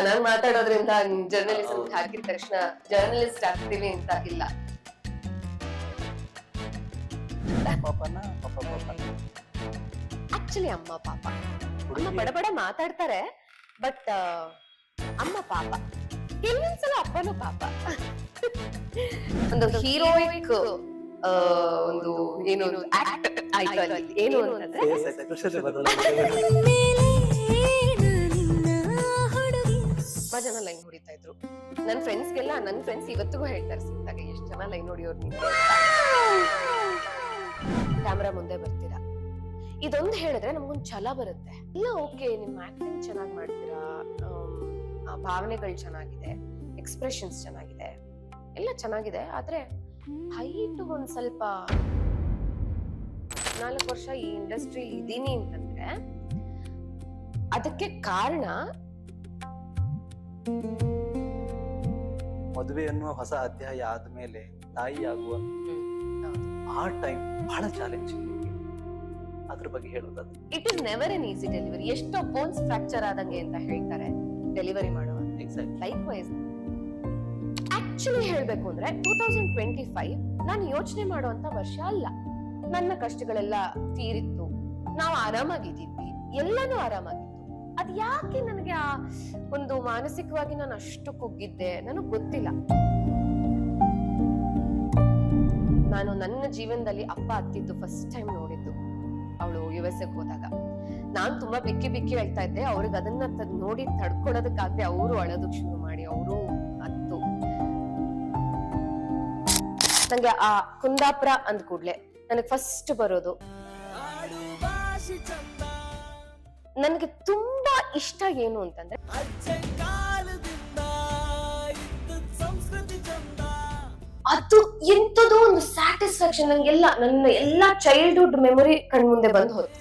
ಚೆನ್ನಾಗಿ ಮಾತಾಡೋದ್ರಿಂದ ಜರ್ನಲಿಸಂ ಹಾಕಿದ ತಕ್ಷಣ ಜರ್ನಲಿಸ್ಟ್ ಆಗ್ತೀವಿ ಅಂತ ಇಲ್ಲ. ಆಕ್ಚುಲಿ ಅಮ್ಮ ಪಾಪ, ಅಮ್ಮ ಬಡ ಮಾತಾಡ್ತಾರೆ, ಬಟ್ ಅಮ್ಮ ಪಾಪ, ಕೆಲವೊಂದ್ಸಲ ಅಪ್ಪನೂ ಪಾಪ. ಒಂದು ಹೀರೋಯಿಕ್ ಒಂದು ಏನು ಆಕ್ಟ್ ಆಯ್ತು ಅಲ್ಲಿ. ಏನು ಅಂತಂದ್ರೆ ತುಂಬಾ ಜನ ಲೈನ್ ಹೊಡಿತಾ ಇದ್ರು. ನನ್ ಫ್ರೆಂಡ್ಸ್ ಇವತ್ತಿಗೂ ಹೇಳ್ತಾರೆ, ಸಿಕ್ತಾಗ ಎಷ್ಟು ಜನ ಲೈನ್ ಹೊಡಿಯೋರು ನೀವು, ಕ್ಯಾಮ್ರಾ ಮುಂದೆ ಬರ್ತೀರಾ, ಇದೊಂದು ಹೇಳಿದ್ರೆ ನಮ್ಗೊಂದ್ ಛಲ ಬರುತ್ತೆ. ಇಲ್ಲ ಓಕೆ, ನಿಮ್ ಆಕ್ಟಿಂಗ್ ಚೆನ್ನಾಗಿ ಮಾಡ್ತೀರಾ, ಭಾವನೆಗಳು ಚೆನ್ನಾಗಿದೆ, ಎಕ್ಸ್ಪ್ರೆಷನ್ಸ್ ಚೆನ್ನಾಗಿದೆ, ಎಲ್ಲ ಚೆನ್ನಾಗಿದೆ, ಆದ್ರೆ ಹೈಟ್ ಒಂದ್ ಸ್ವಲ್ಪ 4 ವರ್ಷ ಈ ಇಂಡಸ್ಟ್ರಿ ಇದೀನಿ ಅಂತಂದ್ರೆ ಅದಕ್ಕೆ ಕಾರಣ ಮದುವೆ ಅನ್ನುವ ಹೊಸ ಅಧ್ಯಾಯ ಆದ್ಮೇಲೆ ತಾಯಿ ಆಗುವ ಆ ಟೈಮ್ ಬಹಳ ಚಾಲೆಂಜಿಂಗ್. ಅದ್ರ ಬಗ್ಗೆ ಹೇಳೋದಾದ್ರೆ it is never N easy delivery. ಎಷ್ಟೋ ಬೋನ್ಸ್ ಫ್ರಾಕ್ಚರ್ ಆದಂಗೆ ಅಂತ ಹೇಳ್ತಾರೆ ಡೆಲಿವರಿ ಮಾಡುವ. ಲೈಕ್ ವೈಸ್ ಆಕ್ಚುಲಿ ಹೇಳ್ಬೇಕು ಅಂದ್ರೆ 2025 ನಾನು ಯೋಚನೆ ಮಾಡುವಂತ ವರ್ಷ ಅಲ್ಲ. ನನ್ನ ಕಷ್ಟಗಳೆಲ್ಲ ತೀರಿತ್ತು, ನಾವು ಆರಾಮಾಗಿದ್ದೀವಿ, ಎಲ್ಲಾನು ಆರಾಮಾಗಿತ್ತು. ಅದ್ ಯಾಕೆ ನನಗೆ ಆ ಒಂದು ಮಾನಸಿಕವಾಗಿ ನಾನು ಅಷ್ಟು ಕುಗ್ಗಿದ್ದೆ ನನಗ್ ಗೊತ್ತಿಲ್ಲ. ನಾನು ನನ್ನ ಜೀವನದಲ್ಲಿ ಅಪ್ಪ ಅತ್ತಿದ್ದು ಫಸ್ಟ್ ಟೈಮ್ ನೋಡಿದ್ದು ಅವಳು US ಹೋದಾಗ. ನಾನ್ ತುಂಬಾ ಬಿಕ್ಕಿ ಹೇಳ್ತಾ ಇದ್ದೆ, ಅವ್ರಿಗೆ ಅದನ್ನ ನೋಡಿ ತಡ್ಕೊಳೋದಕ್ಕಾಗದೆ ಅವರು ಅಳೋದಕ್ ಶುರು ಮಾಡಿ ಅವರು ಅತ್ತು. ನಂಗೆ ಆ ಕುಂದಾಪುರ ಅಂದ ಕೂಡ್ಲೆ ನನಗೆ ಫಸ್ಟ್ ಬರೋದು, ನನಗೆ ತುಂಬಾ ಇಷ್ಟ ಏನು ಅಂತಂದ್ರೆ ಅದು ಎಂತದೋ ಒಂದು ಸ್ಯಾಟಿಸ್ಫ್ಯಾಕ್ಷನ್. ನಂಗೆಲ್ಲ ನನ್ನ ಎಲ್ಲಾ ಚೈಲ್ಡ್ಹುಡ್ ಮೆಮೊರಿ ಕಣ್ಮುಂದೆ ಬಂದು ಹೋಯ್ತು.